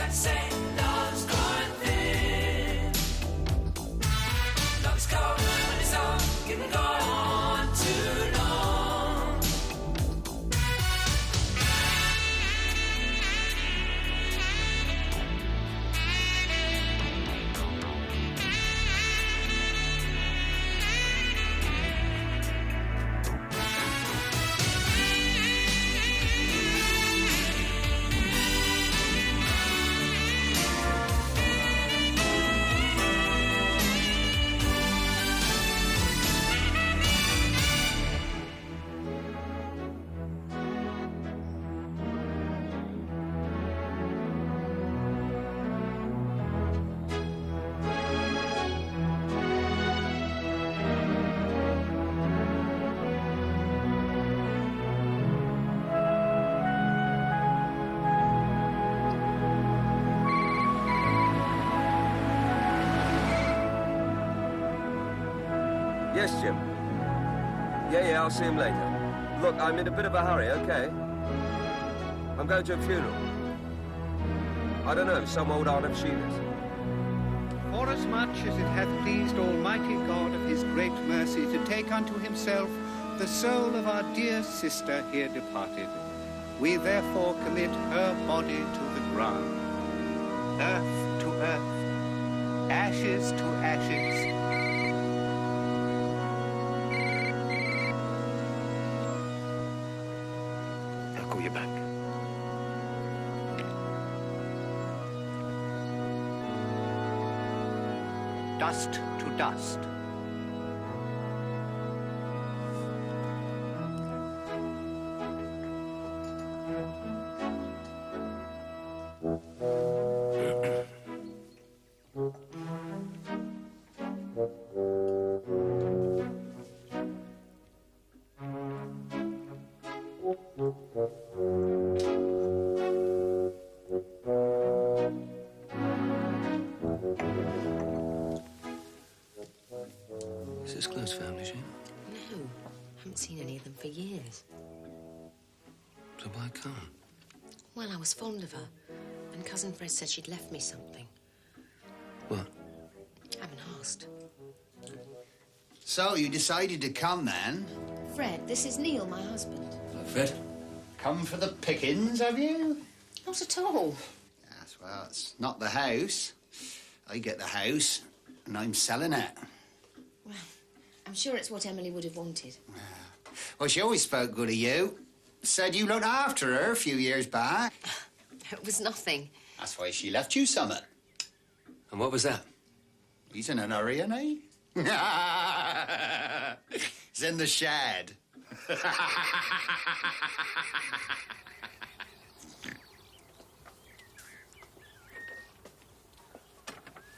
I'd say love's growing thin. Love is cold when it's all can go on too long. Yes, Jim. Yeah, I'll see him later. Look, I'm in a bit of a hurry, okay? I'm going to a funeral. I don't know, some old Aunt of Sheila's. Forasmuch as it hath pleased Almighty God of his great mercy to take unto himself the soul of our dear sister here departed, we therefore commit her body to the ground. Earth to earth, ashes to ashes. I'll call you back. Dust to dust. Is this close family, Shane? No, haven't seen any of them for years. So why come? Well, I was fond of her, and Cousin Fred said she'd left me something. What? I haven't asked. So, you decided to come, then? Fred, this is Neil, my husband. Hello, Fred. Come for the pickings, have you? Not at all. Yes, well, it's not the house. I get the house, and I'm selling it. Well, I'm sure it's what Emily would have wanted. Well, she always spoke good of you. Said you looked after her a few years back. It was nothing. That's why she left you summit. And what was that? He's in an hurry, isn't he? He's in the shed.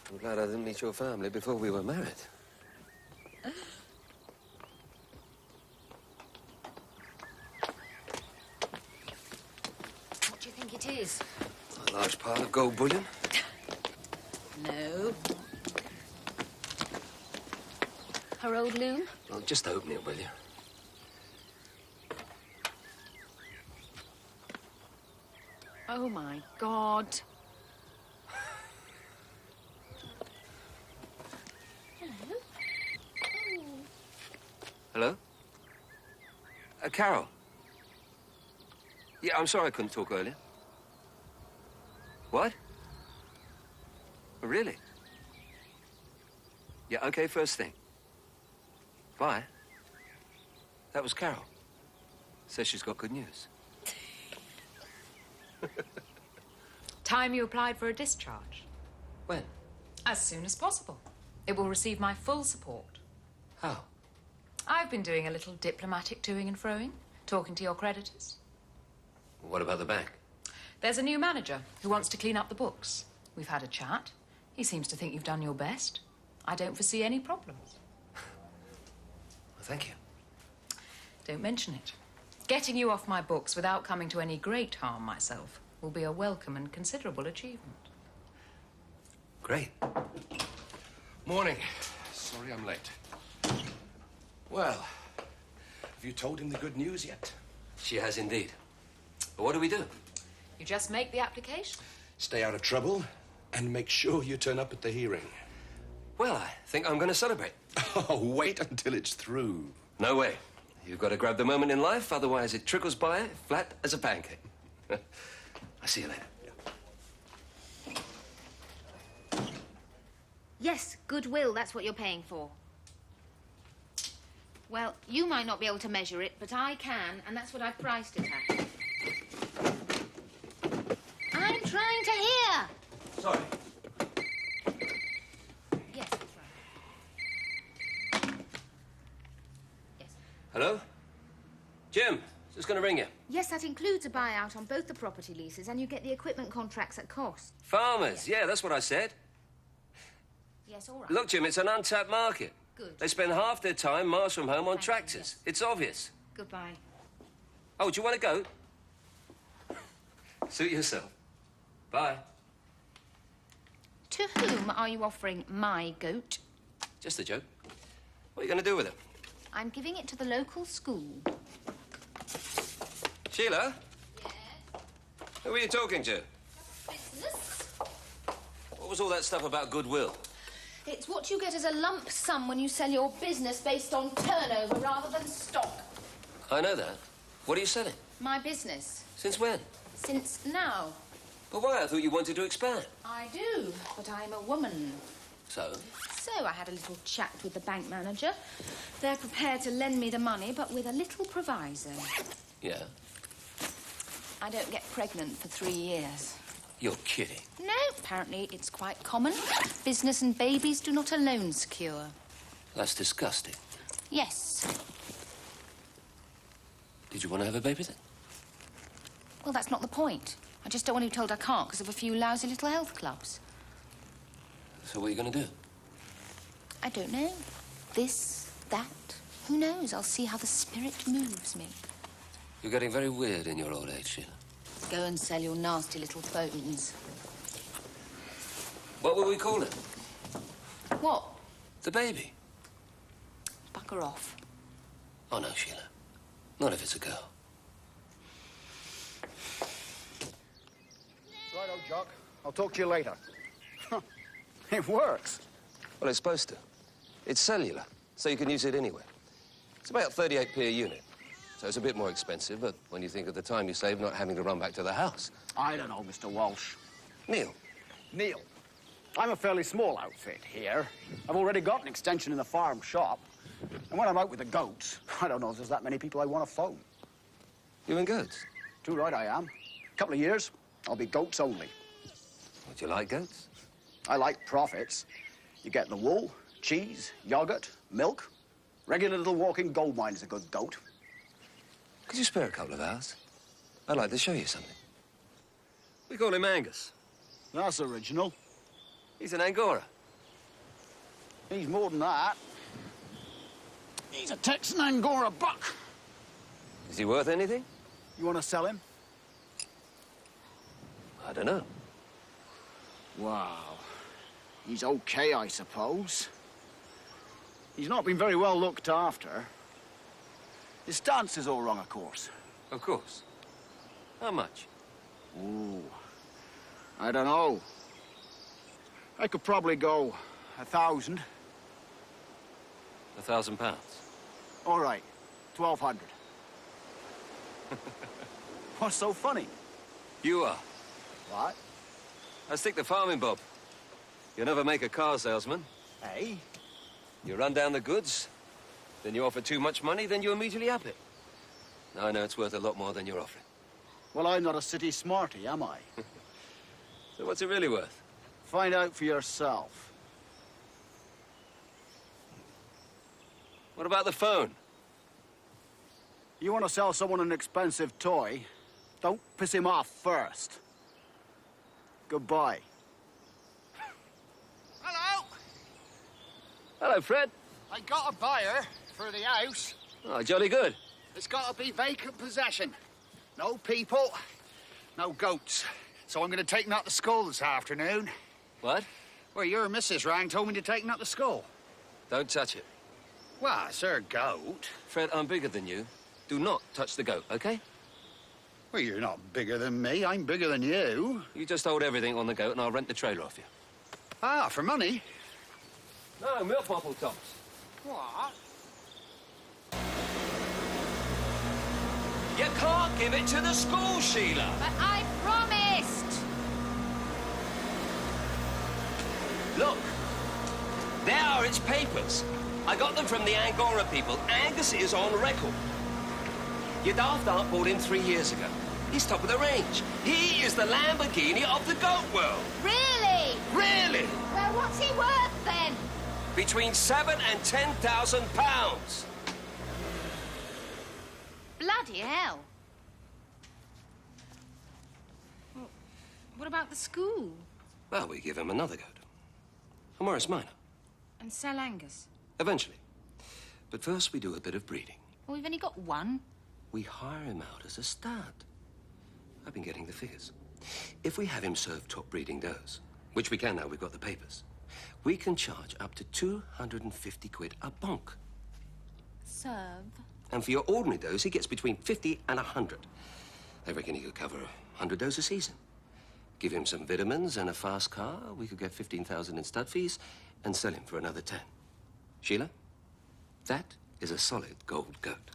I'm glad I didn't meet your family before we were married. What do you think it is? A large pile of gold bullion. No. Her old loom? Well, just open it, will you? Oh, my God. Hello? Carol? Yeah, I'm sorry I couldn't talk earlier. What? Oh, really? Yeah, okay, first thing. Bye. That was Carol. Says she's got good news. Time you applied for a discharge. When? As soon as possible. It will receive my full support. How? I've been doing a little diplomatic toing and froing, talking to your creditors. What about the bank? There's a new manager who wants to clean up the books. We've had a chat. He seems to think you've done your best. I don't foresee any problems. Well, thank you. Don't mention it. Getting you off my books without coming to any great harm myself will be a welcome and considerable achievement. Great. Morning. Sorry I'm late. Well, have you told him the good news yet? She has indeed. But what do we do? You just make the application. Stay out of trouble, and make sure you turn up at the hearing. Well, I think I'm going to celebrate. Oh, wait until it's through. No way. You've got to grab the moment in life, otherwise it trickles by flat as a pancake. I'll see you later. Yes, goodwill, that's what you're paying for. Well, you might not be able to measure it, but I can, and that's what I've priced it at. I'm trying to hear. Sorry. Yes, that's right. Yes. Hello? Jim, just going to ring you. Yes, that includes a buyout on both the property leases, and you get the equipment contracts at cost. Farmers, yeah, that's what I said. Yes, all right. Look, Jim, it's an untapped market. Good. They spend half their time miles from home on Thank you, tractors. yes. It's obvious. Goodbye. Oh, do you want to go? Suit yourself. Bye. To whom are you offering my goat? Just a joke. What are you going to do with it? I'm giving it to the local school. Sheila? Yes? Who are you talking to? Business? What was all that stuff about goodwill? It's what you get as a lump sum when you sell your business based on turnover rather than stock. I know that. What are you selling? My business. Since when? Since now. But why? I thought you wanted to expand. I do, but I'm a woman. So? So I had a little chat with the bank manager. They're prepared to lend me the money, but with a little proviso. Yeah. I don't get pregnant for 3 years. You're kidding. No, apparently it's quite common. Business and babies do not alone secure. That's disgusting. Yes. Did you want to have a baby then? Well, that's not the point. I just don't want to be told I can't because of a few lousy little health clubs. So what are you going to do? I don't know. This, that. Who knows? I'll see how the spirit moves me. You're getting very weird in your old age, Sheila. Go and sell your nasty little phones. What will we call it? What? The baby. Bugger off. Oh, no, Sheila. Not if it's a girl. Righto, Jock. I'll talk to you later. It works. Well, it's supposed to. It's cellular, so you can use it anywhere. It's about 38p a unit. So it's a bit more expensive, but when you think of the time you save not having to run back to the house. I don't know, Mr. Walsh. Neil. Neil, I'm a fairly small outfit here. I've already got an extension in the farm shop. And when I'm out with the goats, I don't know if there's that many people I want to phone. You and goats? Too right I am. Couple of years, I'll be goats only. Would you like goats? I like profits. You get the wool, cheese, yogurt, milk. Regular little walking gold mine is a good goat. Could you spare a couple of hours? I'd like to show you something. We call him Angus. That's original. He's an Angora. He's more than that. He's a Texan Angora buck. Is he worth anything? You want to sell him? I don't know. Wow. He's okay, I suppose. He's not been very well looked after. His stance is all wrong, of course. Of course. How much? Ooh. I don't know. I could probably go 1,000. £1,000. All right. 1,200. What's so funny? You are. What? I stick to farming, Bob. You never make a car salesman. Hey? You run down the goods, then you offer too much money, then you immediately up it. Now I know it's worth a lot more than you're offering. Well, I'm not a city smarty, am I? So what's it really worth? Find out for yourself. What about the phone? You want to sell someone an expensive toy, don't piss him off first. Goodbye. Hello! Hello, Fred. I got a buyer for the house. Oh, jolly good. It's got to be vacant possession. No people, no goats. So I'm going to take him out to school this afternoon. What? Well, your missus rang, told me to take him out to school. Don't touch it. Well, it's her goat. Fred, I'm bigger than you. Do not touch the goat, okay? Well, you're not bigger than me. I'm bigger than you. You just hold everything on the goat and I'll rent the trailer off you. Ah, for money? No, milk bottle tops. What? You can't give it to the school, Sheila. But I promised! Look, there are its papers. I got them from the Angora people. Angus is on record. Your daft aunt bought him 3 years ago. He's top of the range. He is the Lamborghini of the goat world. Really? Really? Well, what's he worth then? Between £7,000 and £10,000. Bloody hell. Well, what about the school? Well, we give him another goat. A Morris Minor. And sell Angus? Eventually. But first we do a bit of breeding. Well, we've only got one. We hire him out as a stud. I've been getting the figures. If we have him serve top breeding does, which we can now, we've got the papers, we can charge up to 250 quid a bonk. Serve? And for your ordinary dose, he gets between 50 and 100. I reckon he could cover 100 doses a season. Give him some vitamins and a fast car, we could get 15,000 in stud fees and sell him for another 10. Sheila, that is a solid gold goat.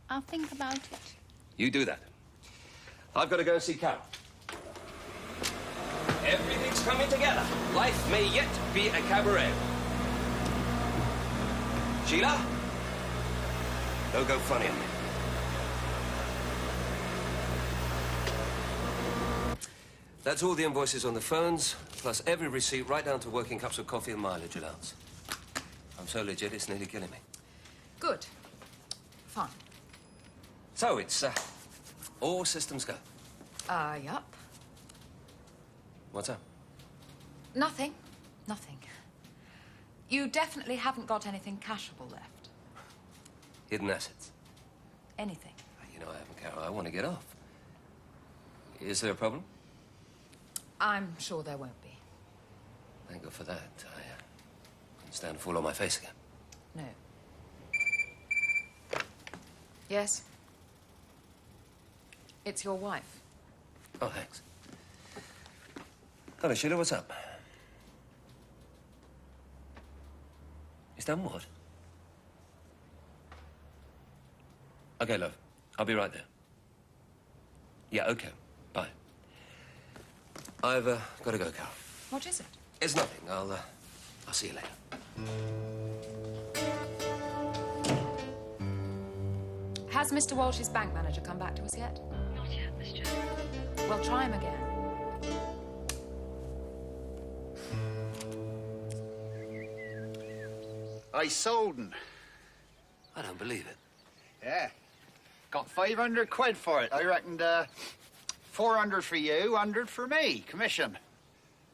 I'll think about it. You do that. I've got to go and see Carol. Everything's coming together. Life may yet be a cabaret. Sheila? Don't go funny on me. That's all the invoices on the phones, plus every receipt right down to working cups of coffee and mileage allowance. I'm so legit, it's nearly killing me. Good. Fine. So it's, all systems go. Yup. What's up? Nothing. Nothing. You definitely haven't got anything cashable left. Hidden assets. Anything. You know I haven't, Carol. I want to get off. Is there a problem? I'm sure there won't be. Thank God for that. I couldn't stand to fall on my face again. No. Yes? It's your wife. Oh, thanks. Hello, Sheila, what's up? He's done what? Okay, love. I'll be right there. Yeah, okay. Bye. I've got to go, Carol. What is it? It's nothing. I'll see you later. Has Mr. Walsh's bank manager come back to us yet? Not yet, Miss Jones. Well, try him again. I sold him. I don't believe it. Yeah. Got 500 quid for it. I reckoned 400 for you, 100 for me. Commission.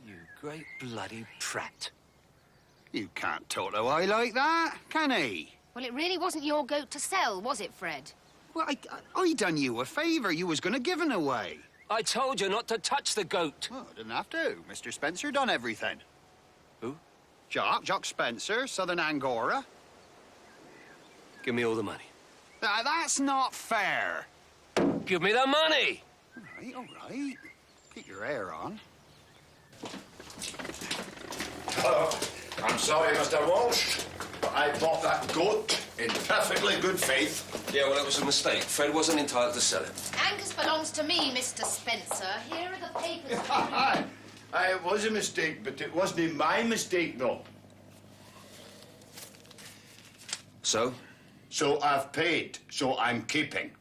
You great bloody prat. You can't talk to I like that, can he? Well, it really wasn't your goat to sell, was it, Fred? Well, I done you a favour. You was going to give it away. I told you not to touch the goat. Oh, I didn't have to. Mr. Spencer done everything. Who? Jock Spencer, Southern Angora. Give me all the money. That's not fair. Give me the money! All right. Keep your hair on. Hello. I'm sorry, Mr. Walsh, but I bought that goat in perfectly good faith. Yeah, well, it was a mistake. Fred wasn't entitled to sell it. Angus belongs to me, Mr. Spencer. Here are the papers. It was a mistake, but it wasn't my mistake, though. So? So I've paid, so I'm keeping.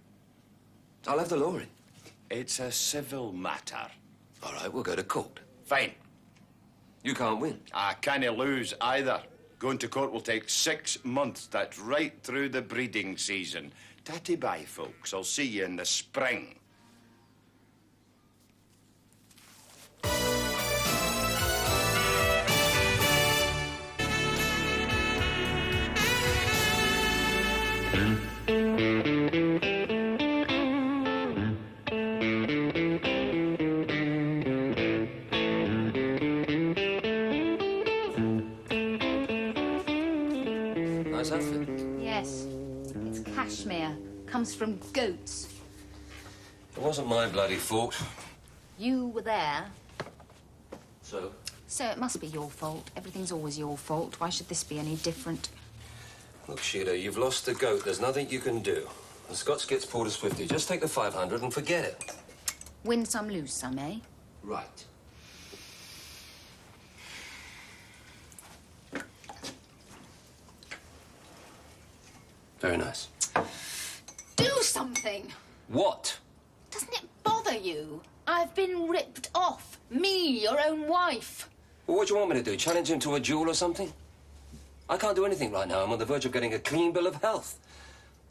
I'll have the law in. It's a civil matter. All right, we'll go to court. Fine. You can't win. I can't lose either. Going to court will take 6 months. That's right through the breeding season. Tatty-bye, folks. I'll see you in the spring. Nice outfit. Yes. It's cashmere. Comes from goats. wasn't my bloody fault. You were there, So? so it must be your fault. Everything's always your fault. Why should this be any different? Look, Sheila, you've lost the goat. There's nothing you can do. The Scots gets Porter's 50. Just take the 500 and forget it. Win some, lose some, eh? Right. Very nice. Do something! What? Doesn't it bother you? I've been ripped off. Me, your own wife. Well, what do you want me to do? Challenge him to a duel or something? I can't do anything right now. I'm on the verge of getting a clean bill of health.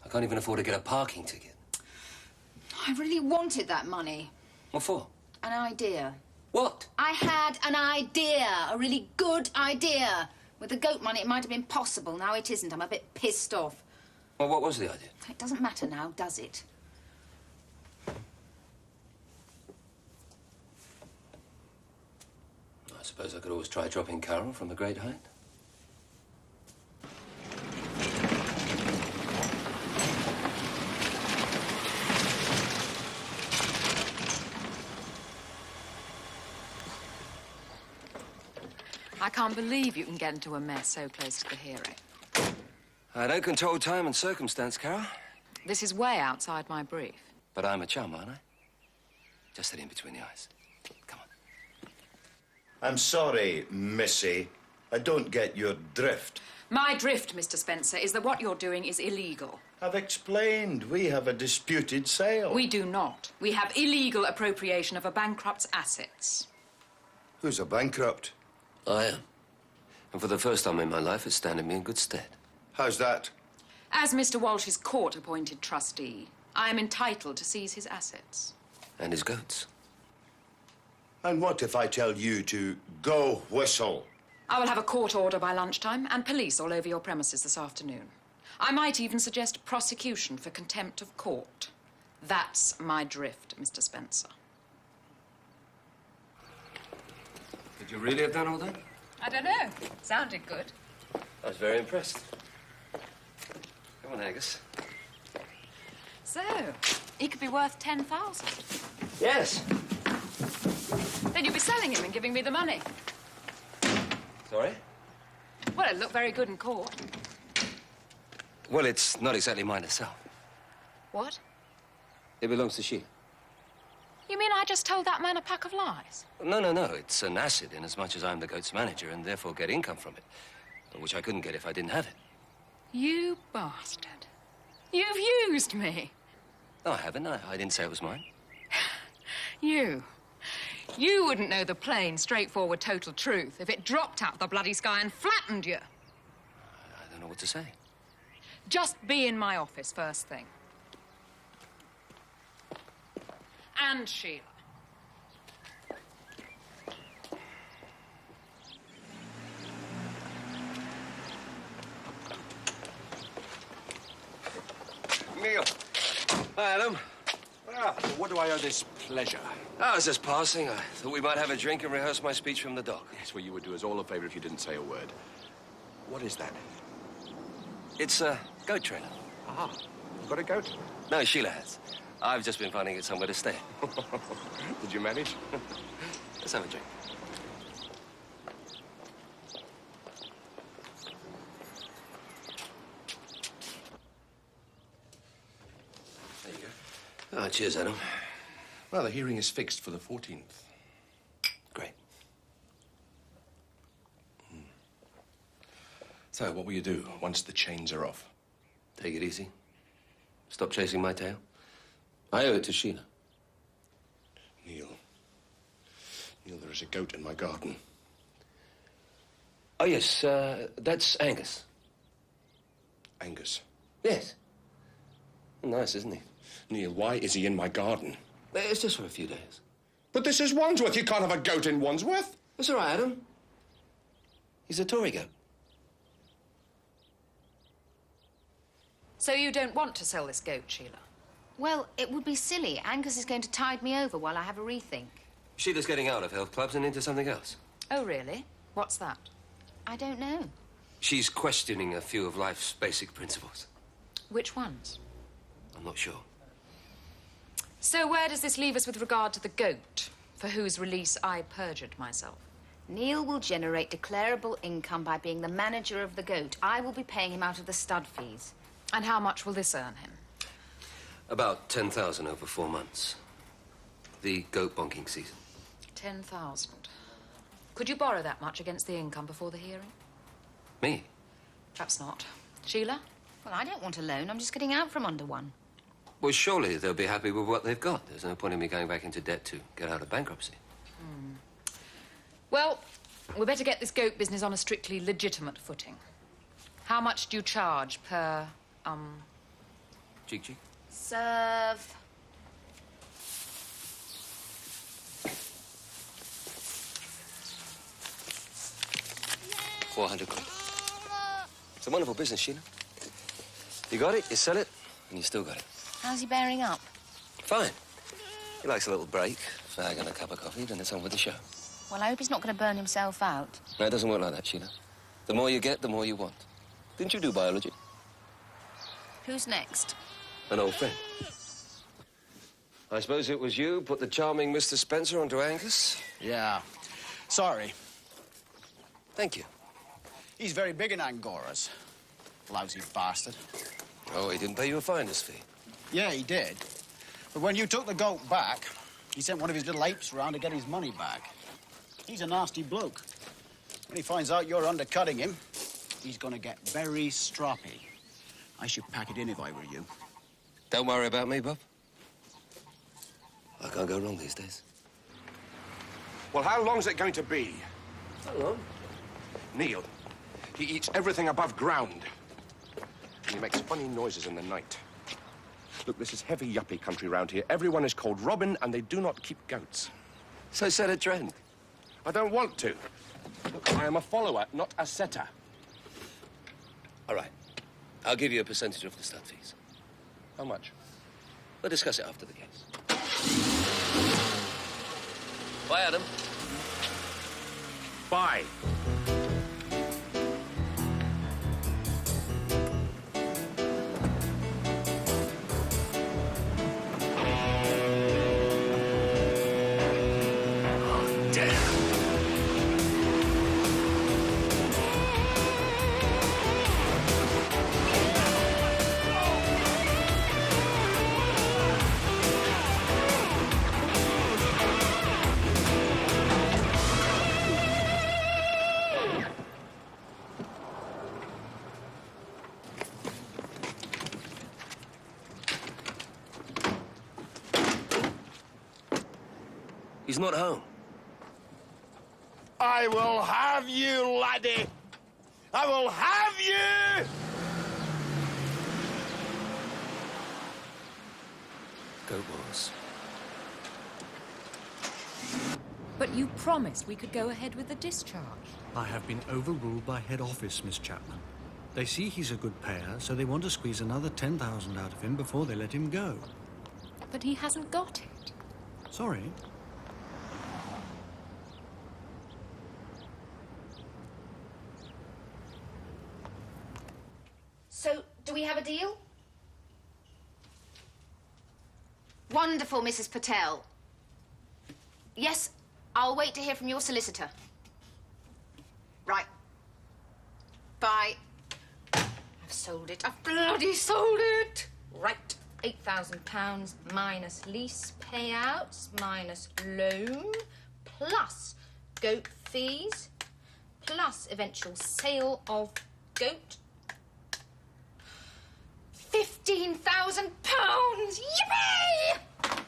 I can't even afford to get a parking ticket. I really wanted that money. What for? An idea. What? I had an idea. A really good idea. With the goat money, it might have been possible. Now it isn't. I'm a bit pissed off. Well, what was the idea? It doesn't matter now, does it? I suppose I could always try dropping Carol from the great height. I can't believe you can get into a mess so close to the hearing. I don't control time and circumstance, Carol. This is way outside my brief. But I'm a chum, aren't I? Just sit in between the eyes. Come on. I'm sorry, Missy. I don't get your drift. My drift, Mr. Spencer, is that what you're doing is illegal. I've explained. We have a disputed sale. We do not. We have illegal appropriation of a bankrupt's assets. Who's a bankrupt? I am. And for the first time in my life, it's standing me in good stead. How's that? As Mr. Walsh's court-appointed trustee, I am entitled to seize his assets. And his goats. And what if I tell you to go whistle? I will have a court order by lunchtime and police all over your premises this afternoon. I might even suggest prosecution for contempt of court. That's my drift, Mr. Spencer. Did you really have done all that? I don't know. Sounded good. I was very impressed. Come on, Angus. So, he could be worth 10,000. Yes. Then you'd be selling him and giving me the money. Sorry? Well, it'd look very good in court. Well, it's not exactly mine to sell. What? It belongs to Sheila. You mean I just told that man a pack of lies? No, no, no. It's an asset in as much as I'm the goat's manager and therefore get income from it, which I couldn't get if I didn't have it. You bastard. You've used me. No, I haven't. I didn't say it was mine. You wouldn't know the plain, straightforward, total truth if it dropped out of the bloody sky and flattened you. I don't know what to say. Just be in my office first thing. And Sheila. Neil. Hi, Adam. Well, what do I owe this pleasure? I was just passing. I thought we might have a drink and rehearse my speech from the dock. Yes, well, you would do us all a favor if you didn't say a word. What is that? It's a goat trailer. Ah, you've got a goat? No, Sheila has. I've just been finding it somewhere to stay. Did you manage? Let's have a drink. There you go. Oh, cheers, Adam. Well, the hearing is fixed for the 14th. Great. So, what will you do once the chains are off? Take it easy. Stop chasing my tail. I owe it to Sheila. Neil. Neil, there is a goat in my garden. Oh, yes, that's Angus. Angus. Yes. Nice, isn't he? Neil, why is he in my garden? It's just for a few days. But this is Wandsworth. You can't have a goat in Wandsworth. That's all right, Adam. He's a Tory goat. So you don't want to sell this goat, Sheila? Well, it would be silly. Angus is going to tide me over while I have a rethink. Sheila's getting out of health clubs and into something else. Oh, really? What's that? I don't know. She's questioning a few of life's basic principles. Which ones? I'm not sure. So where does this leave us with regard to the goat, for whose release I perjured myself? Neil will generate declarable income by being the manager of the goat. I will be paying him out of the stud fees. And how much will this earn him? About 10,000 over 4 months. The goat bonking season. 10,000. Could you borrow that much against the income before the hearing? Me? Perhaps not. Sheila? Well, I don't want a loan. I'm just getting out from under one. Well, surely they'll be happy with what they've got. There's no point in me going back into debt to get out of bankruptcy. Well, we better get this goat business on a strictly legitimate footing. How much do you charge per, Cheek. Serve. £400. It's a wonderful business, Sheila. You got it, you sell it, and you still got it. How's he bearing up? Fine. He likes a little break, fag and a cup of coffee, then it's on with the show. Well, I hope he's not going to burn himself out. No, it doesn't work like that, Sheila. The more you get, the more you want. Didn't you do biology? Who's next? An old friend. I suppose it was you put the charming Mr. Spencer onto Angus? Yeah. Sorry. Thank you. He's very big in Angoras. Lousy bastard. Oh, he didn't pay you a finder's fee? Yeah, he did. But when you took the goat back, he sent one of his little apes around to get his money back. He's a nasty bloke. When he finds out you're undercutting him, he's gonna get very stroppy. I should pack it in if I were you. Don't worry about me, Bob. I can't go wrong these days. Well, how long's it going to be? How long? Neil, he eats everything above ground. And he makes funny noises in the night. Look, this is heavy yuppie country round here. Everyone is called Robin, and they do not keep goats. So set a trend. I don't want to. Look, I am a follower, not a setter. All right. I'll give you a percentage of the stud fees. How much? We'll discuss it after the case. Bye, Adam. Bye. He's not home. I will have you, laddie. I will have you! Goat Wars. But you promised we could go ahead with the discharge. I have been overruled by head office, Miss Chapman. They see he's a good payer, so they want to squeeze another 10,000 out of him before they let him go. But he hasn't got it. Sorry. So, do we have a deal? Wonderful, Mrs. Patel. Yes, I'll wait to hear from your solicitor. Right. Bye. I've sold it. I've bloody sold it. Right. £8,000 minus lease payouts, minus loan, plus goat fees, plus eventual sale of goat. £15,000! Yippee!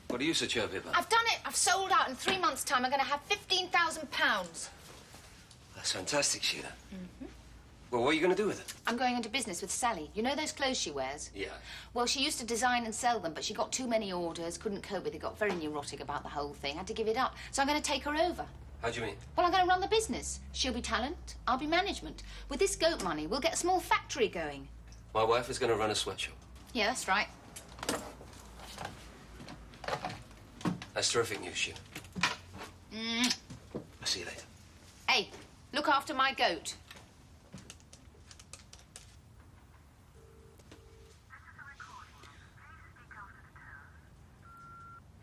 What are you so chirpy about? I've done it. I've sold out. In 3 months' time, I'm going to have £15,000. That's fantastic, Sheila. Well, what are you going to do with it? I'm going into business with Sally. You know those clothes she wears? Yeah. Well, she used to design and sell them, but she got too many orders, couldn't cope with it, got very neurotic about the whole thing, had to give it up. So I'm going to take her over. How do you mean? Well, I'm going to run the business. She'll be talent, I'll be management. With this goat money, we'll get a small factory going. My wife is going to run a sweatshop. Yeah, that's right. That's terrific news, Sheila. I'll see you later. Hey, look after my goat.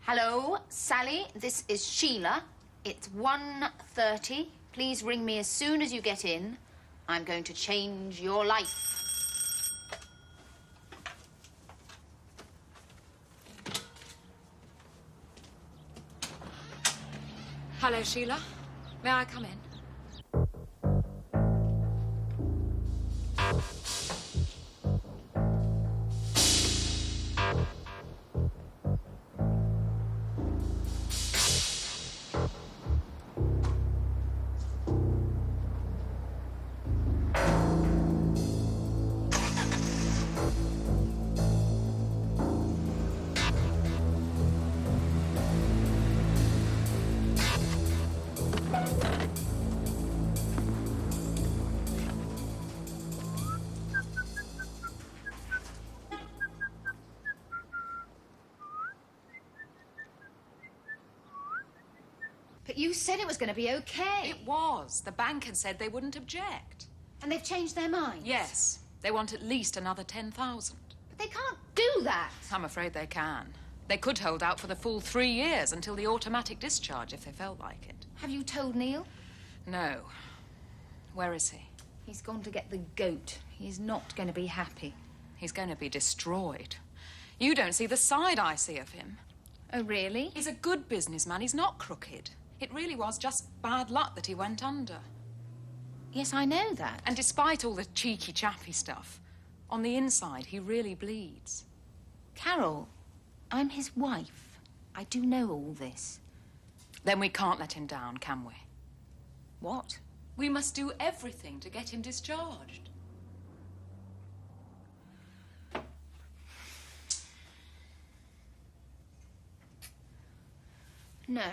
Hello, Sally. This is Sheila. It's 1:30. Please ring me as soon as you get in. I'm going to change your life. Hello, Sheila. May I come in? But you said it was going to be okay. It was. The bank had said they wouldn't object. And they've changed their minds? Yes. They want at least another 10,000. But they can't do that. I'm afraid they can. They could hold out for the full 3 years until the automatic discharge if they felt like it. Have you told Neil? No. Where is he? He's gone to get the goat. He's not going to be happy. He's going to be destroyed. You don't see the side I see of him. Oh, really? He's a good businessman. He's not crooked. It really was just bad luck that he went under. Yes, I know that. And despite all the cheeky, chappy stuff, on the inside, he really bleeds. Carol, I'm his wife. I do know all this. Then we can't let him down, can we? What? We must do everything to get him discharged. No.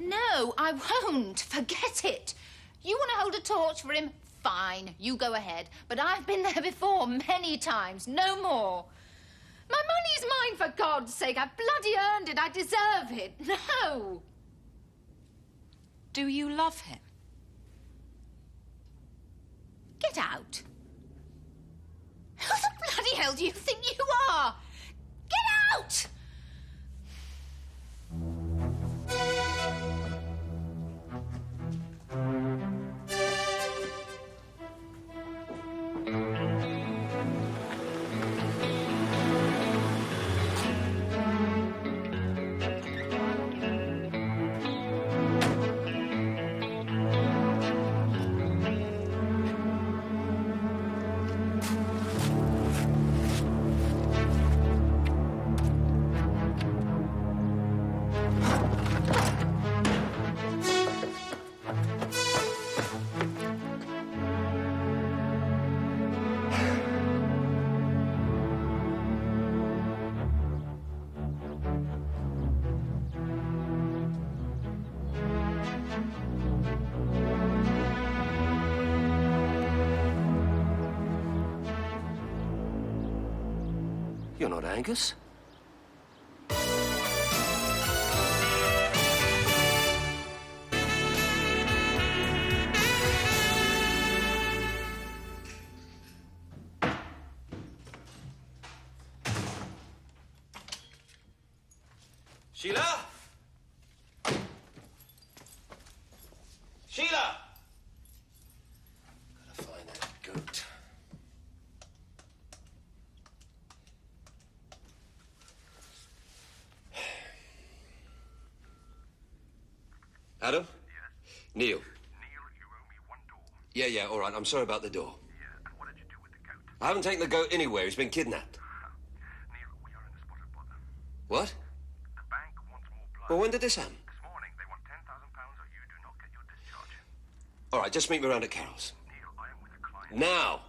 No, I won't. Forget it. You want to hold a torch for him? Fine, you go ahead. But I've been there before many times. No more. My money's mine, for God's sake. I bloody earned it. I deserve it. No. Do you love him? Get out. Who the bloody hell do you think you are? Get out! You're not Angus. Sheila! Sheila! Gotta find that goat. Adam? Yes? Neil. Neil, you owe me one door. Yeah, all right. I'm sorry about the door. Yeah, and what did you do with the goat? I haven't taken the goat anywhere. He's been kidnapped. Neil, we are in a spot of bother. What? The bank wants more blood. Well, when did this happen? This morning, they want £10,000 or you do not get your discharge. All right, just meet me around at Carol's. Neil, I am with a client. Now!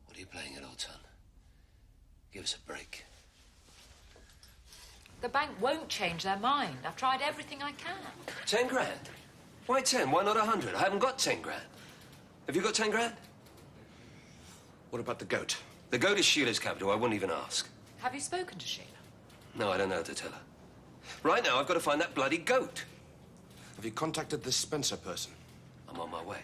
What are you playing at, old son? Give us a break. The bank won't change their mind. I've tried everything I can. 10 grand? Why 10? Why not 100? I haven't got 10 grand. Have you got 10 grand? What about the goat? The goat is Sheila's capital. I wouldn't even ask. Have you spoken to Sheila? No, I don't know how to tell her. Right now, I've got to find that bloody goat. Have you contacted this Spencer person? I'm on my way.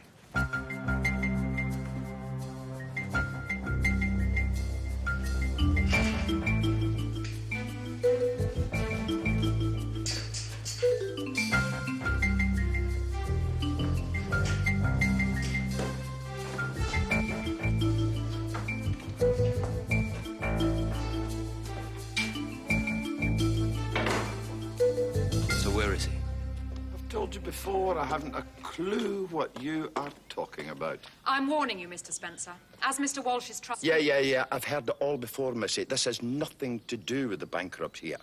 told you before, I haven't a clue what you are talking about. I'm warning you, Mr. Spencer. As Mr. Walsh is trusted... Yeah. I've heard it all before, Missy. This has nothing to do with the bankrupt here.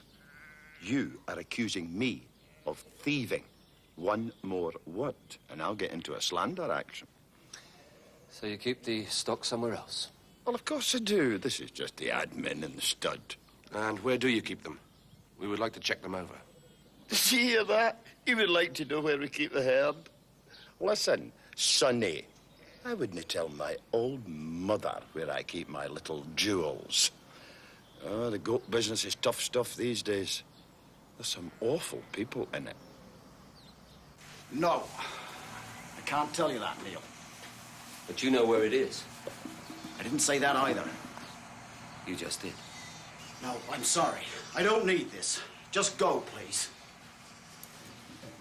You are accusing me of thieving. One more word, and I'll get into a slander action. So you keep the stock somewhere else? Well, of course I do. This is just the admin and the stud. And where do you keep them? We would like to check them over. Did you hear that? He would like to know where we keep the herd. Listen, Sonny, I wouldn't tell my old mother where I keep my little jewels. Oh, the goat business is tough stuff these days. There's some awful people in it. No. I can't tell you that, Neil. But you know where it is. I didn't say that either. You just did. No, I'm sorry. I don't need this. Just go, please.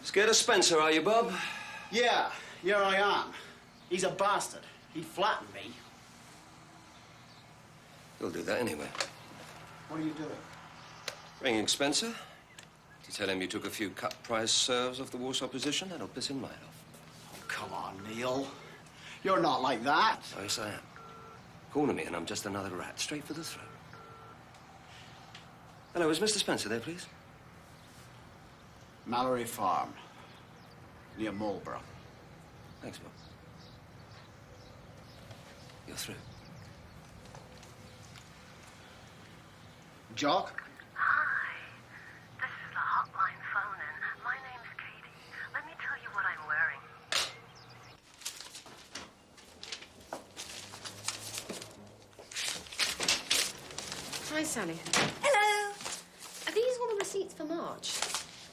Scared of Spencer, are you, Bob? Yeah, I am. He's a bastard. He'd flatten me. You'll do that anyway. What are you doing? Ringing Spencer to tell him you took a few cut-price serves off the Warsaw position. That'll piss him right off. Oh, come on, Neil. You're not like that. Oh, yes, I am. Corner me and I'm just another rat, straight for the throat. Hello, is Mr. Spencer there, please? Mallory Farm, near Marlborough. Thanks, Bob. You're through. Jock? Hi. This is the hotline phone-in. My name's Katie. Let me tell you what I'm wearing. Hi, Sally. Hello. Are these all the receipts for March?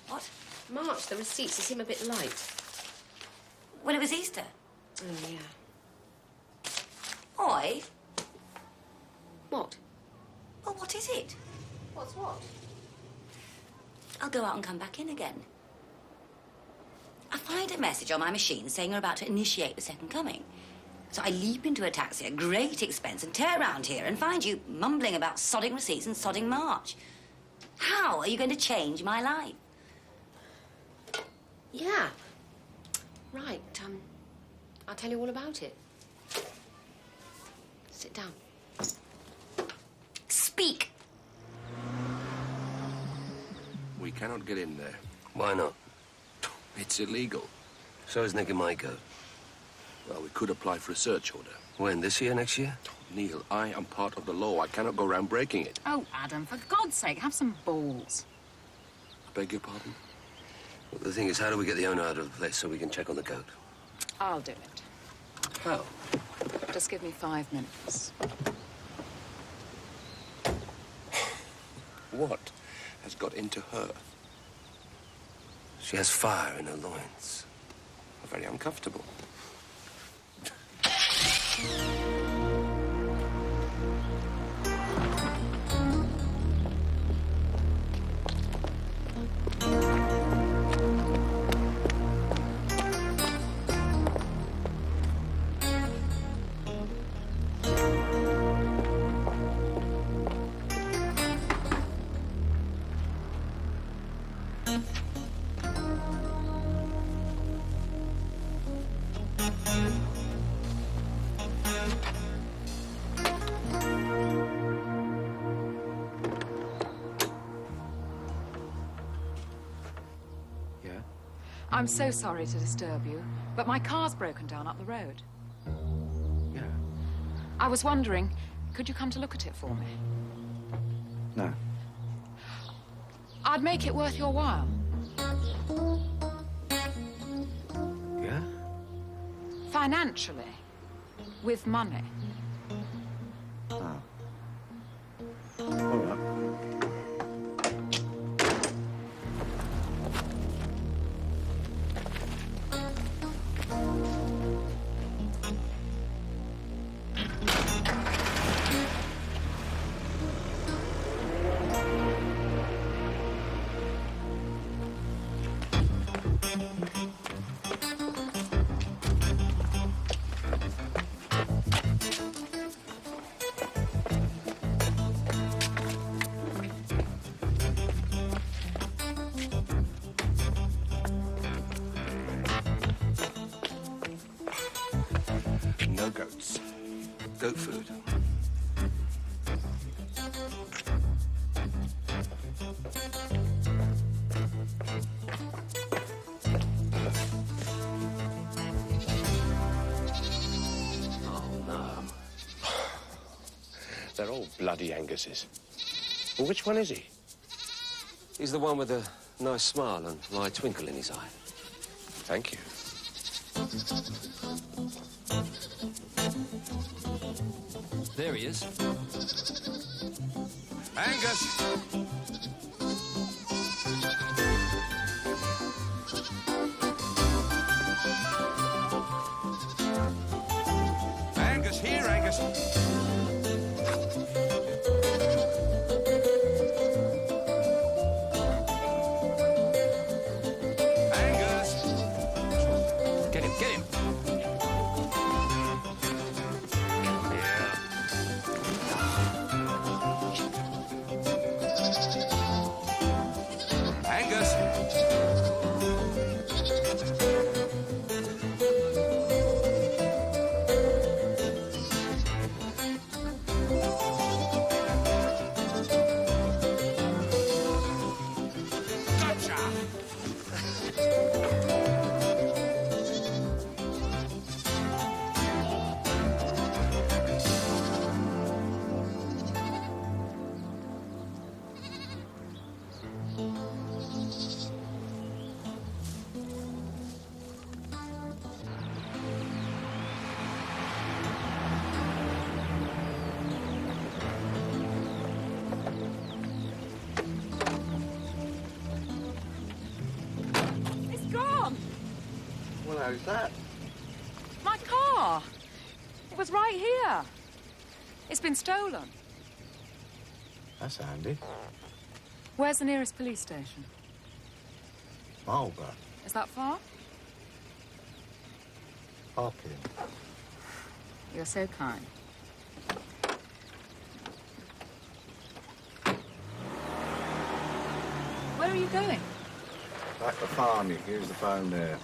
What? March, the receipts, they seem a bit light. Well, it was Easter. Oh, yeah. Oi. What? Well, what is it? What's what? I'll go out and come back in again. I find a message on my machine saying you're about to initiate the second coming. So I leap into a taxi at great expense and tear around here and find you mumbling about sodding receipts and sodding March. How are you going to change my life? Yeah. Right, I'll tell you all about it. Sit down. Speak. We cannot get in there. Why not? It's illegal. So is Nick and my goat. Well, we could apply for a search order. When, this year, next year? Neil, I am part of the law. I cannot go around breaking it. Oh, Adam, for God's sake, have some balls. I beg your pardon? Well, the thing is, how do we get the owner out of the place so we can check on the goat? I'll do it. How? Just give me 5 minutes. What has got into her? She has fire in her loins. Very uncomfortable. I'm so sorry to disturb you, but my car's broken down up the road. Yeah. I was wondering, could you come to look at it for me? No. I'd make it worth your while. Yeah? Financially. With money. Oh. All right. goat food. They're all bloody Angus's. Well, which one is he? He's the one with the nice smile and wry twinkle in his eye. Thank you. There he is. Angus! Angus, here, Angus. Get him, get him. Angus! It's gone. Well, how's that? My car. It was right here. It's been stolen. That's handy. Where's the nearest police station? Marlborough. Is that far? Parking. You're so kind. Where are you going? Back to farm, you use the phone there.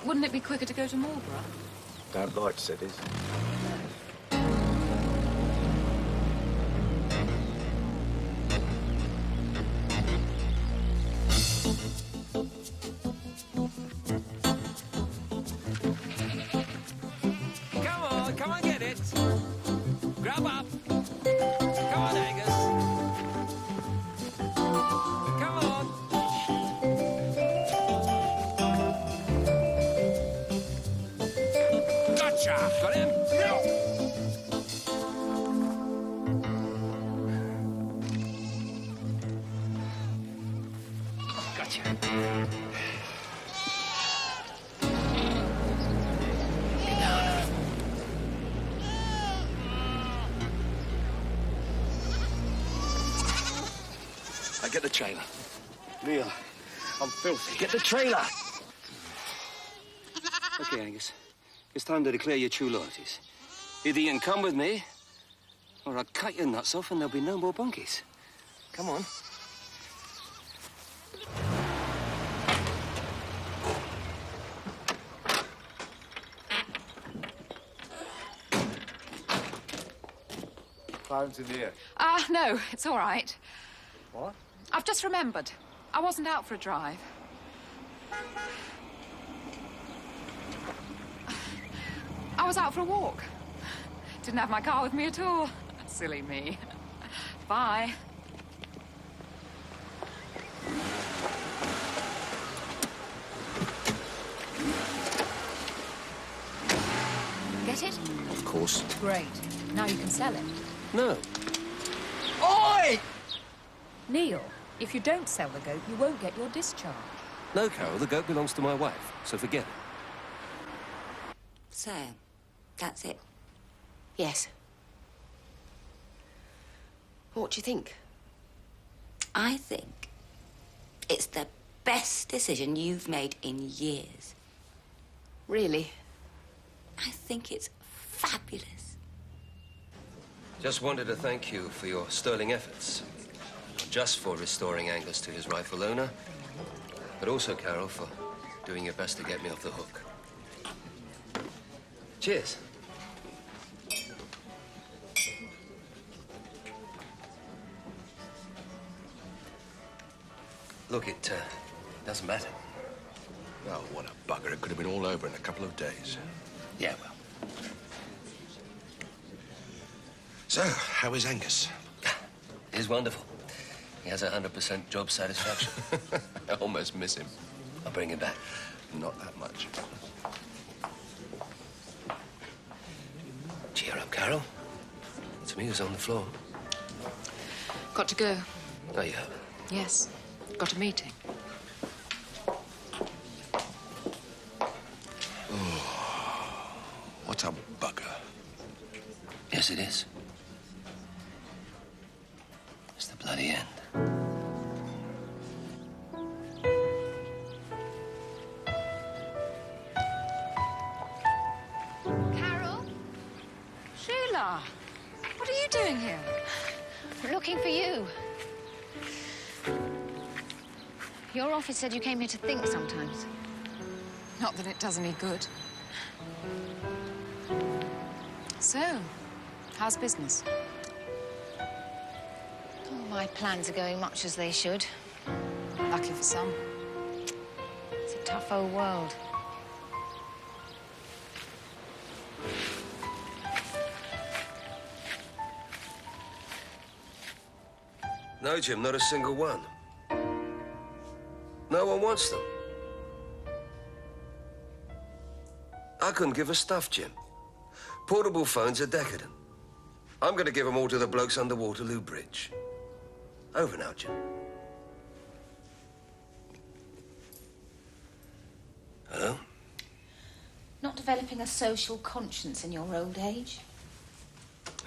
Wouldn't it be quicker to go to Marlborough? Don't like cities. Come on, get it. Grab up. Come on, Angus. Come on. Gotcha! Got him? Gotcha. Get the trailer. Neil, I'm filthy. Get the trailer! Okay, Angus. It's time to declare your true loyalties. Either you can come with me, or I'll cut your nuts off and there'll be no more bunkies. Come on. Phone's in here. No, it's all right. What? I've just remembered. I wasn't out for a drive. I was out for a walk. Didn't have my car with me at all. Silly me. Bye. Get it? Of course. Great. Now you can sell it. No. Oi! Neil, if you don't sell the goat, you won't get your discharge. No, Carol, the goat belongs to my wife, so forget it. So, that's it. Yes. What do you think? I think it's the best decision you've made in years. Really? I think it's fabulous. Just wanted to thank you for your sterling efforts. Not just for restoring Angus to his rightful owner, but also, Carol, for doing your best to get me off the hook. Cheers. Look, it doesn't matter. Oh, what a bugger. It could have been all over in a couple of days. Yeah, well. So, how is Angus? He's wonderful. He has 100% job satisfaction. I almost miss him. I'll bring him back. Not that much. Cheer up, Carol. It's me who's on the floor. Got to go. Oh, you have? Yes. Got a meeting. Oh, what a bugger. Yes, it is. It's the bloody end. Carol? Sheila! What are you doing here? Looking for you. Your office said you came here to think sometimes. Not that it does any good. So, how's business? Oh, my plans are going much as they should. Lucky for some. It's a tough old world. No, Jim, not a single one. No one wants them. I couldn't give a stuff, Jim. Portable phones are decadent. I'm going to give them all to the blokes under Waterloo Bridge. Over now, Jim. Hello? Not developing a social conscience in your old age.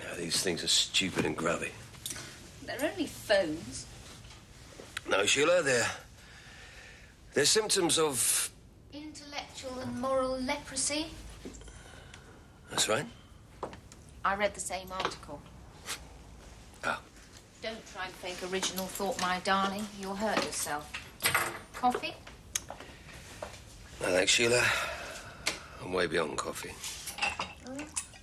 Yeah, these things are stupid and grubby. They're only phones. No, Sheila, they're symptoms of... Intellectual and moral leprosy. That's right. I read the same article. Oh. Don't try and fake original thought, my darling. You'll hurt yourself. Coffee? No, thanks, Sheila. I'm way beyond coffee.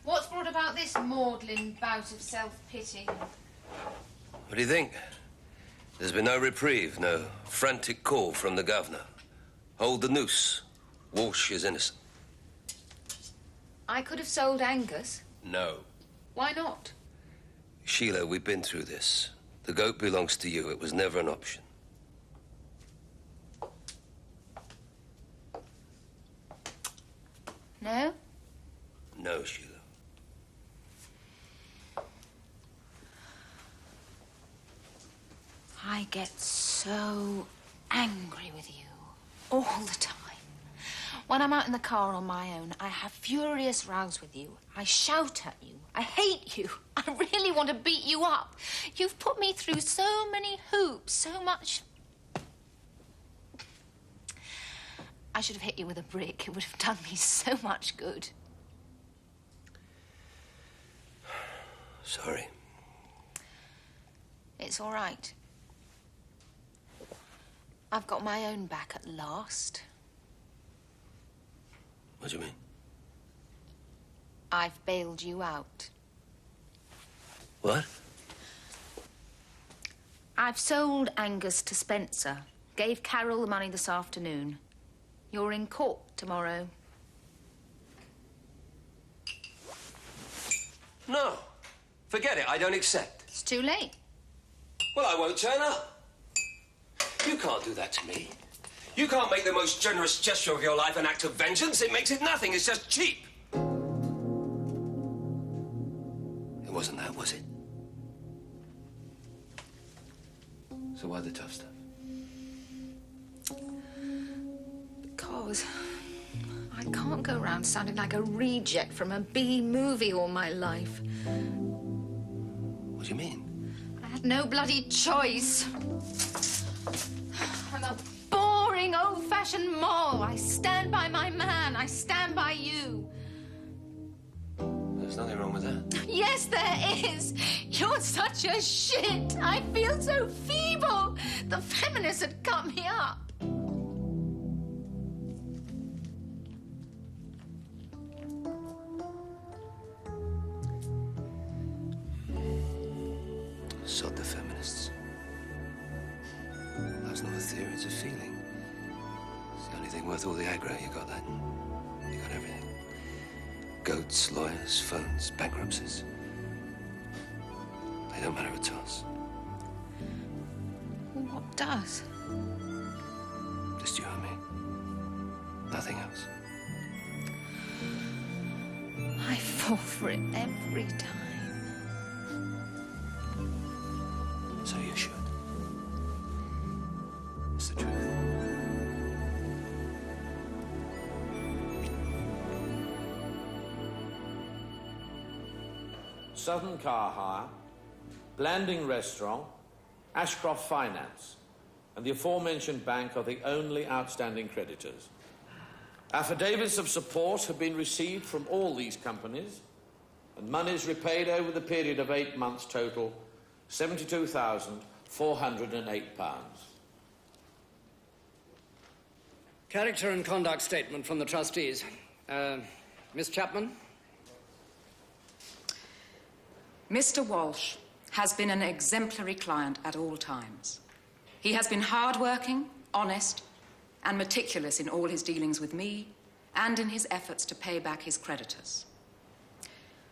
What's brought about this maudlin bout of self-pity? What do you think? There's been no reprieve, no frantic call from the governor. Hold the noose. Walsh is innocent. I could have sold Angus. No. Why not? Sheila, we've been through this. The goat belongs to you. It was never an option. No? No, Sheila. I get so angry with you all the time. When I'm out in the car on my own, I have furious rows with you. I shout at you. I hate you. I really want to beat you up. You've put me through so many hoops, so much... I should have hit you with a brick. It would have done me so much good. Sorry. It's all right. I've got my own back at last. What do you mean? I've bailed you out. What? I've sold Angus to Spencer. Gave Carol the money this afternoon. You're in court tomorrow. No. Forget it. I don't accept. It's too late. Well, I won't turn up. You can't do that to me. You can't make the most generous gesture of your life an act of vengeance. It makes it nothing. It's just cheap. It wasn't that, was it? So why the tough stuff? Because I can't go around sounding like a reject from a B movie all my life. What do you mean? I had no bloody choice. I'm a boring, old-fashioned moll. I stand by my man. I stand by you. There's nothing wrong with that. Yes, there is. You're such a shit. I feel so feeble. The feminists had cut me up. Sod the feminists. Love's not a theory, it's a feeling. It's the only thing worth all the aggro. You got that? You got everything. Goats, lawyers, phones, bankruptcies. They don't matter a toss. What does? Just you and me. Nothing else. I fall for it every time. So you should. It's the truth. Southern Car Hire, Blanding Restaurant, Ashcroft Finance, and the aforementioned bank are the only outstanding creditors. Affidavits of support have been received from all these companies, and monies repaid over the period of 8 months total £72,408. Character and conduct statement from the trustees. Miss Chapman? Mr. Walsh has been an exemplary client at all times. He has been hard-working, honest, and meticulous in all his dealings with me and in his efforts to pay back his creditors.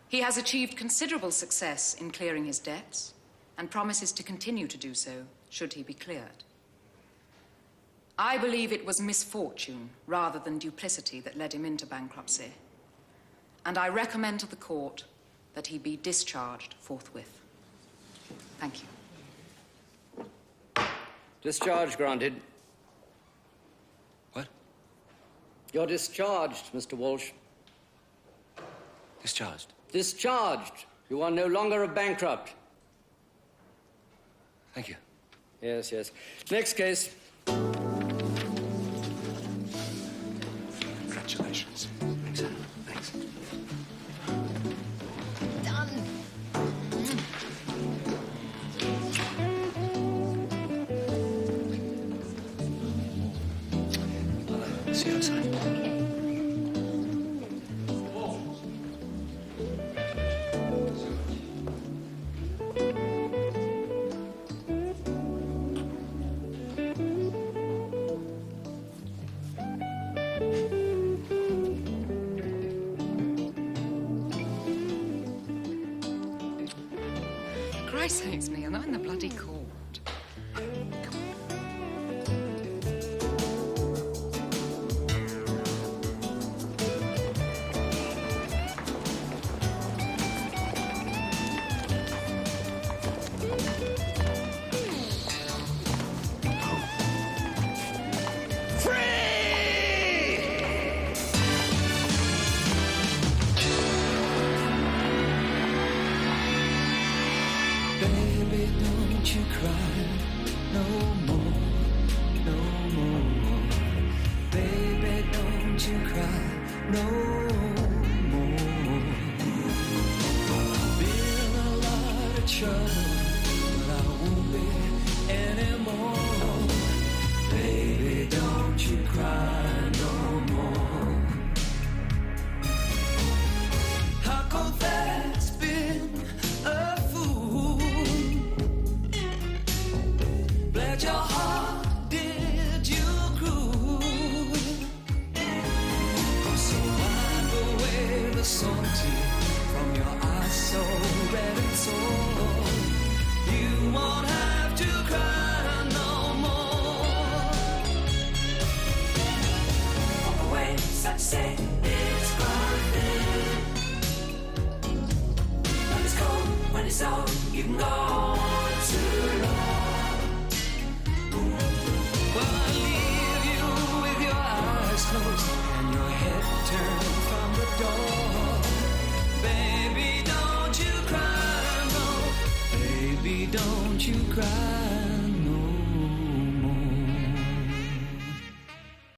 He has achieved considerable success in clearing his debts and promises to continue to do so should he be cleared. I believe it was misfortune rather than duplicity that led him into bankruptcy, and I recommend to the court that he be discharged forthwith. Thank you. Discharge granted. What? You're discharged, Mr. Walsh. Discharged? Discharged. You are no longer a bankrupt. Thank you. Yes, yes. Next case. Congratulations. Thanks, Anna. Thanks. Done. See you outside. For Christ's sakes, Neil, not in the bloody court. Baby, don't you cry no more, no more. Baby, don't you cry no more. Been a lot of trouble, but I won't be anymore. Baby, don't you cry no more. How could that's been a fool? Bled your heart, did you cruel? So wipe away the salty from your eyes so red and sore. You won't